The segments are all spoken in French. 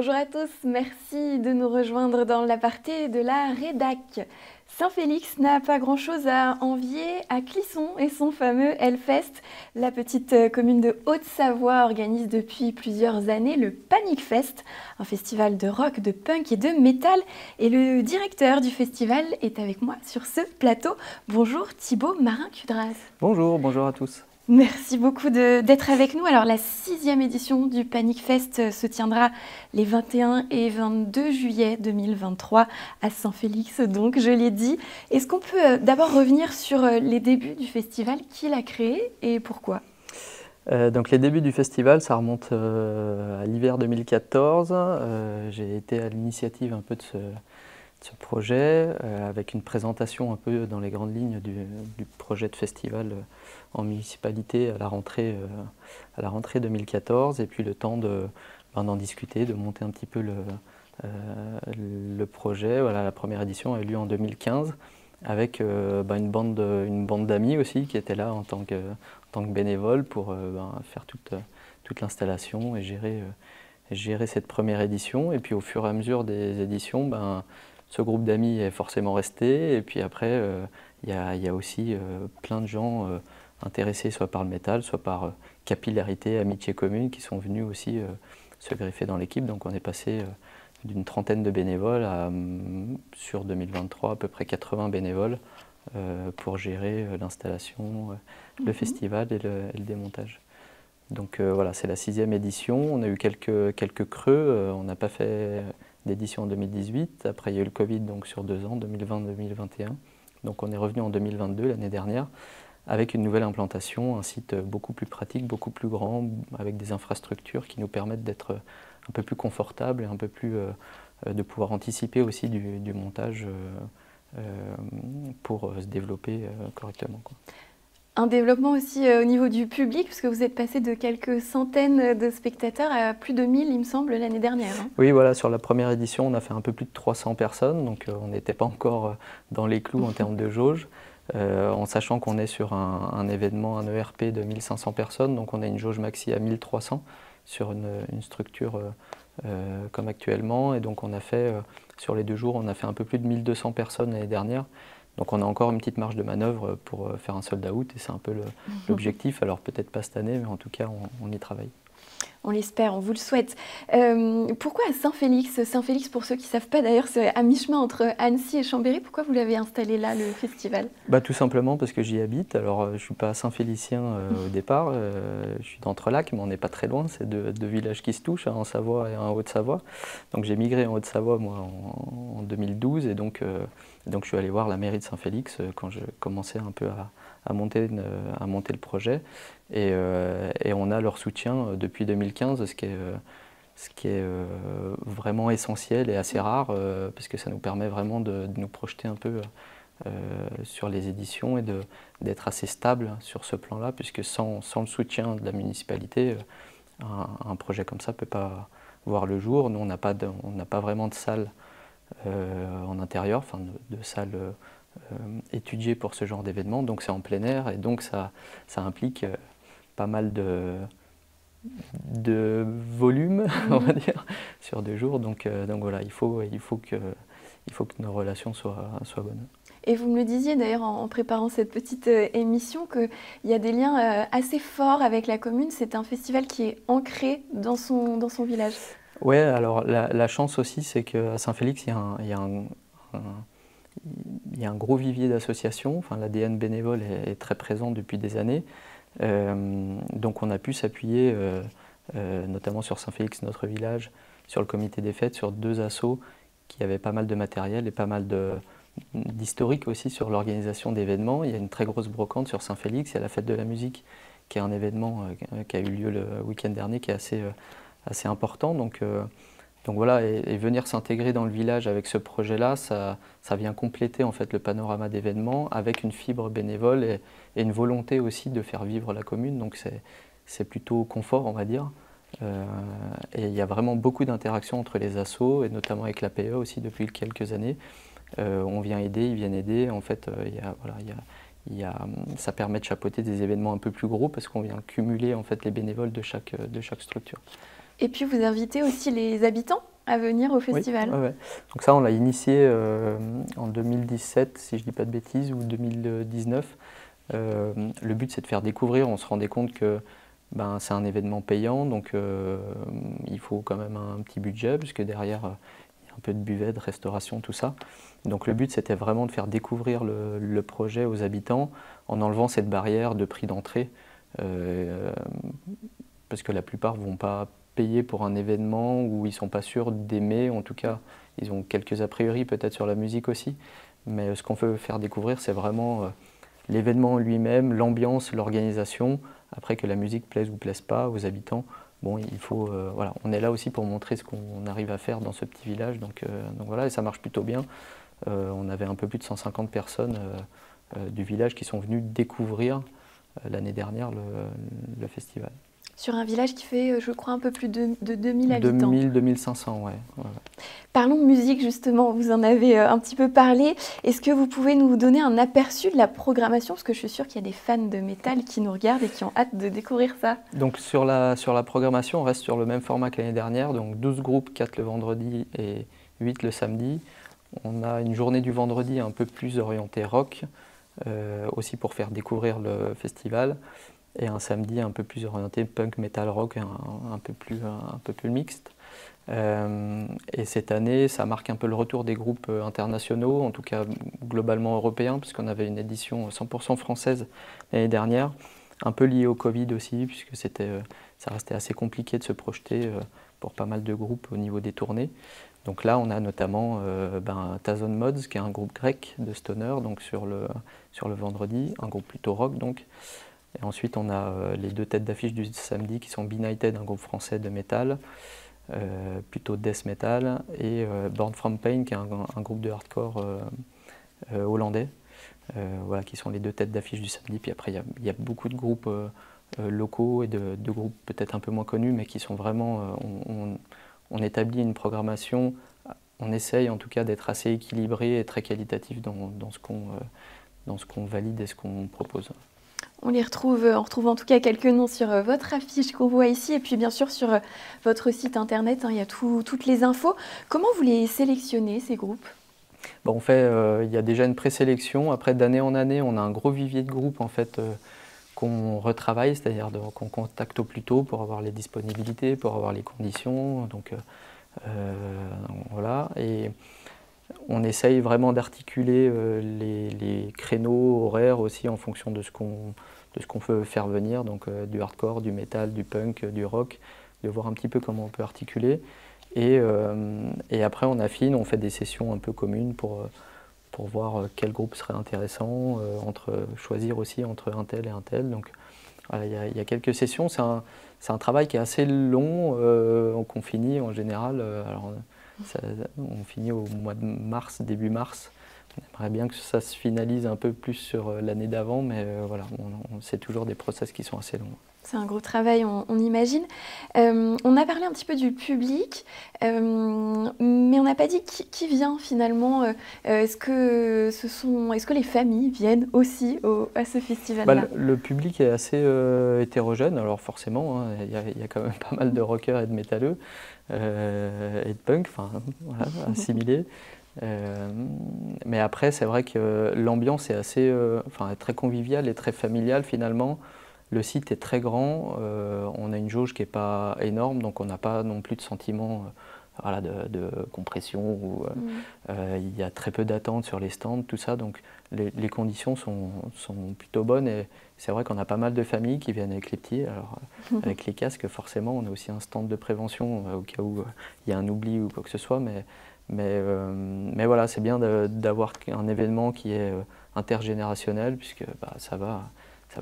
Bonjour à tous, merci de nous rejoindre dans l'aparté de la rédac. Saint-Félix n'a pas grand-chose à envier à Clisson et son fameux Hellfest. La petite commune de Haute-Savoie organise depuis plusieurs années le Panic Fest, un festival de rock, de punk et de métal. Et le directeur du festival est avec moi sur ce plateau. Bonjour Thibaut Marin-Cudras. Bonjour à tous. Merci beaucoup d'être avec nous. Alors la 6e édition du Panic Fest se tiendra les 21 et 22 juillet 2023 à Saint-Félix, donc je l'ai dit. Est-ce qu'on peut d'abord revenir sur les débuts du festival, qui l'a créé et pourquoi? Donc les débuts du festival, ça remonte à l'hiver 2014. J'ai été à l'initiative un peu de ce projet, avec une présentation un peu dans les grandes lignes du projet de festival en municipalité à la rentrée 2014, et puis le temps d'en discuter, de monter un petit peu le projet. Voilà, la première édition a eu lieu en 2015 avec une bande d'amis aussi qui étaient là en tant que bénévoles pour faire toute l'installation et gérer cette première édition. Et puis au fur et à mesure des éditions, ce groupe d'amis est forcément resté, et puis après il y a aussi plein de gens intéressés soit par le métal, soit par capillarité, amitié commune, qui sont venus aussi se greffer dans l'équipe. Donc on est passé d'une trentaine de bénévoles à, sur 2023, à peu près 80 bénévoles pour gérer l'installation, le festival et le démontage. Donc voilà, c'est la 6e édition. On a eu quelques creux, on n'a pas fait d'édition en 2018. Après, il y a eu le Covid, donc sur 2 ans, 2020-2021. Donc on est revenu en 2022, l'année dernière, avec une nouvelle implantation, un site beaucoup plus pratique, beaucoup plus grand, avec des infrastructures qui nous permettent d'être un peu plus confortables et un peu plus de pouvoir anticiper aussi du montage pour se développer correctement, quoi. Un développement aussi au niveau du public, puisque vous êtes passé de quelques centaines de spectateurs à plus de 1000, il me semble, l'année dernière. Oui, voilà, sur la première édition, on a fait un peu plus de 300 personnes, donc on n'était pas encore dans les clous en termes de jauge, en sachant qu'on est sur un événement, un ERP de 1500 personnes, donc on a une jauge maxi à 1300 sur une structure comme actuellement, et donc on a fait, sur les 2 jours, on a fait un peu plus de 1200 personnes l'année dernière. Donc on a encore une petite marge de manœuvre pour faire un sold out, et c'est un peu l'objectif. Alors peut-être pas cette année, mais en tout cas on y travaille. On l'espère, on vous le souhaite. Pourquoi à Saint-Félix? Saint-Félix, pour ceux qui ne savent pas d'ailleurs, c'est à mi-chemin entre Annecy et Chambéry. Pourquoi vous l'avez installé là, le festival? Tout simplement parce que j'y habite. Alors je ne suis pas Saint-Félicien au départ, je suis d'Entrelacs, mais on n'est pas très loin. C'est deux villages qui se touchent, en Savoie et en Haute-Savoie. Donc j'ai migré en Haute-Savoie moi en 2012, et donc je suis allé voir la mairie de Saint-Félix quand je commençais un peu à monter le projet. Et on a leur soutien depuis 2015, ce qui est vraiment essentiel et assez rare, parce que ça nous permet vraiment de nous projeter un peu sur les éditions et d'être assez stable sur ce plan-là, puisque sans le soutien de la municipalité, un projet comme ça ne peut pas voir le jour. Nous, on n'a pas vraiment de salle en intérieur, enfin de salle étudiée pour ce genre d'événement, donc c'est en plein air, et donc ça implique pas mal de volume, on va dire, sur 2 jours. Donc voilà, il faut que nos relations soient bonnes. Et vous me le disiez d'ailleurs en préparant cette petite émission, qu'il y a des liens assez forts avec la commune. C'est un festival qui est ancré dans son village. Oui, alors la chance aussi, c'est qu'à Saint-Félix, il y a un gros vivier d'associations. Enfin, l'ADN bénévole est très présent depuis des années. Donc on a pu s'appuyer, notamment sur Saint-Félix, notre village, sur le comité des fêtes, sur 2 assos qui avaient pas mal de matériel et pas mal d'historique aussi sur l'organisation d'événements. Il y a une très grosse brocante sur Saint-Félix, il y a la fête de la musique, qui est un événement qui a eu lieu le week-end dernier, qui est assez important. Donc voilà, et venir s'intégrer dans le village avec ce projet-là, ça vient compléter en fait le panorama d'événements, avec une fibre bénévole et une volonté aussi de faire vivre la commune. Donc c'est plutôt confort, on va dire. Et il y a vraiment beaucoup d'interactions entre les assos, et notamment avec l'APE aussi depuis quelques années. On vient aider, ils viennent aider. En fait, ça permet de chapeauter des événements un peu plus gros, parce qu'on vient cumuler en fait les bénévoles de chaque structure. Et puis vous invitez aussi les habitants à venir au festival. Oui, ouais. Donc ça, on l'a initié en 2017, si je ne dis pas de bêtises, ou 2019. Le but, c'est de faire découvrir. On se rendait compte que c'est un événement payant, donc il faut quand même un petit budget, puisque derrière, il y a un peu de buvette, de restauration, tout ça. Donc le but, c'était vraiment de faire découvrir le projet aux habitants en enlevant cette barrière de prix d'entrée, parce que la plupart ne vont pas payer pour un événement où ils ne sont pas sûrs d'aimer. En tout cas, ils ont quelques a priori peut-être sur la musique aussi. Mais ce qu'on veut faire découvrir, c'est vraiment l'événement lui-même, l'ambiance, l'organisation. Après, que la musique plaise ou plaise pas aux habitants, bon, il faut, voilà, on est là aussi pour montrer ce qu'on arrive à faire dans ce petit village. Donc voilà, et ça marche plutôt bien. On avait un peu plus de 150 personnes du village qui sont venues découvrir l'année dernière le festival. Sur un village qui fait, je crois, un peu plus de 2000 habitants. 2500, ouais. Parlons musique, justement, vous en avez un petit peu parlé. Est-ce que vous pouvez nous donner un aperçu de la programmation? Parce que je suis sûre qu'il y a des fans de métal qui nous regardent et qui ont hâte de découvrir ça. Donc sur la programmation, on reste sur le même format que l'année dernière, donc 12 groupes, 4 le vendredi et 8 le samedi. On a une journée du vendredi un peu plus orientée rock, aussi pour faire découvrir le festival. Et un samedi un peu plus orienté punk, metal, rock, un peu plus mixte. Et cette année, ça marque un peu le retour des groupes internationaux, en tout cas globalement européens, puisqu'on avait une édition 100% française l'année dernière, un peu liée au Covid aussi, puisque ça restait assez compliqué de se projeter pour pas mal de groupes au niveau des tournées. Donc là, on a notamment Tazon Mods, qui est un groupe grec de stoner, donc sur le vendredi, un groupe plutôt rock donc. Et ensuite, on a les deux têtes d'affiche du samedi qui sont Benighted, un groupe français de métal, plutôt death metal, et Born From Pain, qui est un groupe de hardcore hollandais, voilà, qui sont les deux têtes d'affiche du samedi. Puis après, il y a beaucoup de groupes locaux et de groupes peut-être un peu moins connus, mais qui sont vraiment... on établit une programmation, on essaye en tout cas d'être assez équilibré et très qualitatif dans ce qu'on valide et ce qu'on propose. On retrouve en tout cas quelques noms sur votre affiche qu'on voit ici et puis bien sûr sur votre site internet, il y a toutes les infos. Comment vous les sélectionnez, ces groupes? Bon, il y a déjà une présélection. Après, d'année en année, on a un gros vivier de groupes en fait, qu'on retravaille, c'est-à-dire qu'on contacte au plus tôt pour avoir les disponibilités, pour avoir les conditions. Donc voilà. Et on essaye vraiment d'articuler les créneaux horaires aussi en fonction de ce qu'on veut faire venir, donc du hardcore, du metal, du punk, du rock, de voir un petit peu comment on peut articuler. Et après on affine, on fait des sessions un peu communes pour voir quel groupe serait intéressant, choisir aussi entre un tel et un tel. Donc voilà, il y a quelques sessions, c'est un travail qui est assez long, qu'on finit en général. On finit au mois de mars, début mars. On aimerait bien que ça se finalise un peu plus sur l'année d'avant, mais voilà, c'est toujours des process qui sont assez longs. C'est un gros travail, on imagine. On a parlé un petit peu du public, mais on n'a pas dit qui vient finalement. Est-ce que les familles viennent aussi à ce festival-là? Le public est assez hétérogène, alors forcément, hein, il y a quand même pas mal de rockers et de métalleux, et de punk, enfin voilà, assimilés. Mais après, c'est vrai que l'ambiance est assez, très conviviale et très familiale finalement. Le site est très grand, on a une jauge qui n'est pas énorme, donc on n'a pas non plus de sentiment de compression. Il y a très peu d'attente sur les stands, tout ça, donc les conditions sont plutôt bonnes. Et c'est vrai qu'on a pas mal de familles qui viennent avec les petits. Alors, avec les casques, forcément, on a aussi un stand de prévention au cas où il y a un oubli ou quoi que ce soit. Mais voilà, c'est bien d'avoir un événement qui est intergénérationnel, puisque ça va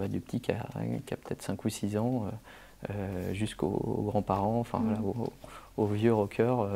du petit qui a peut-être 5 ou 6 ans jusqu'aux grands-parents, voilà, aux vieux rockers.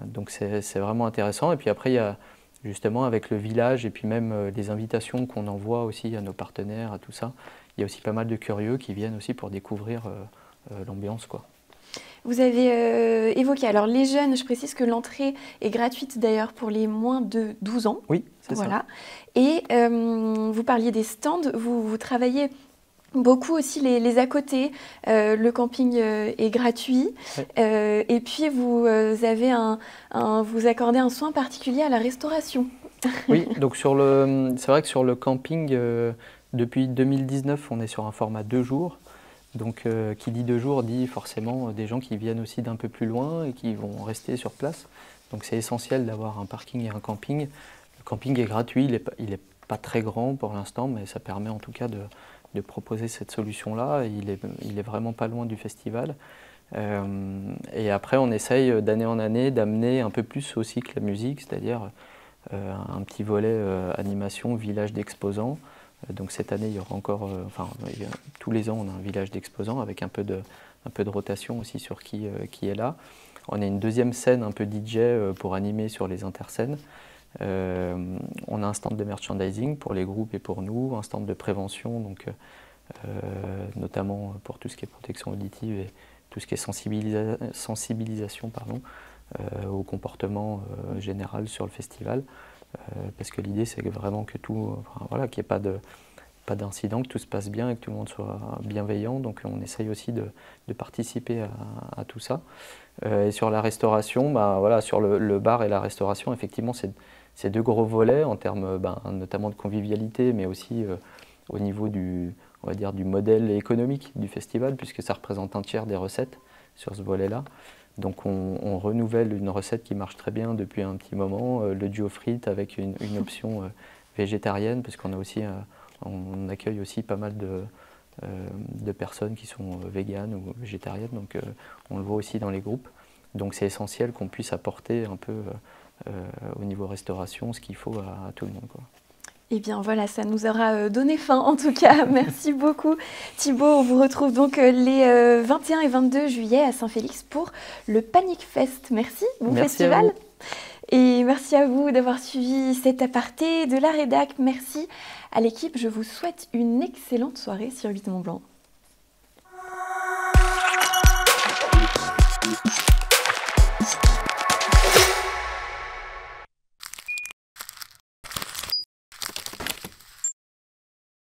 Donc c'est vraiment intéressant. Et puis après, il y a justement avec le village et puis même les invitations qu'on envoie aussi à nos partenaires, à tout ça, il y a aussi pas mal de curieux qui viennent aussi pour découvrir l'ambiance, quoi. Vous avez évoqué, alors les jeunes, je précise que l'entrée est gratuite d'ailleurs pour les moins de 12 ans. Oui, c'est ça. Et vous parliez des stands, vous travaillez beaucoup aussi les à côté. Le camping est gratuit. Ouais. Et puis, vous accordez un soin particulier à la restauration. Oui, donc c'est vrai que sur le camping, depuis 2019, on est sur un format 2 jours. Donc qui dit 2 jours dit forcément des gens qui viennent aussi d'un peu plus loin et qui vont rester sur place. Donc c'est essentiel d'avoir un parking et un camping. Le camping est gratuit, il est pas très grand pour l'instant, mais ça permet en tout cas de proposer cette solution-là. Il est vraiment pas loin du festival. Et après, on essaye d'année en année d'amener un peu plus aussi que la musique, c'est-à-dire un petit volet animation, village d'exposants. Donc cette année, il y aura encore, tous les ans, on a un village d'exposants avec un peu de rotation aussi sur qui est là. On a une deuxième scène un peu DJ pour animer sur les interscènes. On a un stand de merchandising pour les groupes et pour nous, un stand de prévention, donc, notamment pour tout ce qui est protection auditive et tout ce qui est sensibilisation au comportement général sur le festival. Parce que l'idée c'est vraiment que qu'il n'y ait pas d'incident, que tout se passe bien et que tout le monde soit bienveillant. Donc on essaye aussi de participer à tout ça. Et sur la restauration, sur le bar et la restauration, effectivement c'est 2 gros volets en termes notamment de convivialité, mais aussi au niveau on va dire, du modèle économique du festival, puisque ça représente un tiers des recettes sur ce volet-là. Donc on renouvelle une recette qui marche très bien depuis un petit moment, le duo frites avec une option végétarienne, parce on accueille aussi pas mal de personnes qui sont véganes ou végétariennes, donc on le voit aussi dans les groupes. Donc c'est essentiel qu'on puisse apporter un peu au niveau restauration ce qu'il faut à tout le monde, quoi. Eh bien voilà, ça nous aura donné faim en tout cas. Merci beaucoup Thibaut. On vous retrouve donc les 21 et 22 juillet à Saint-Félix pour le Panic Fest. Merci, bon Merci festival. Et merci à vous d'avoir suivi cet aparté de la rédac. Merci à l'équipe. Je vous souhaite une excellente soirée sur 8 Mont Blanc.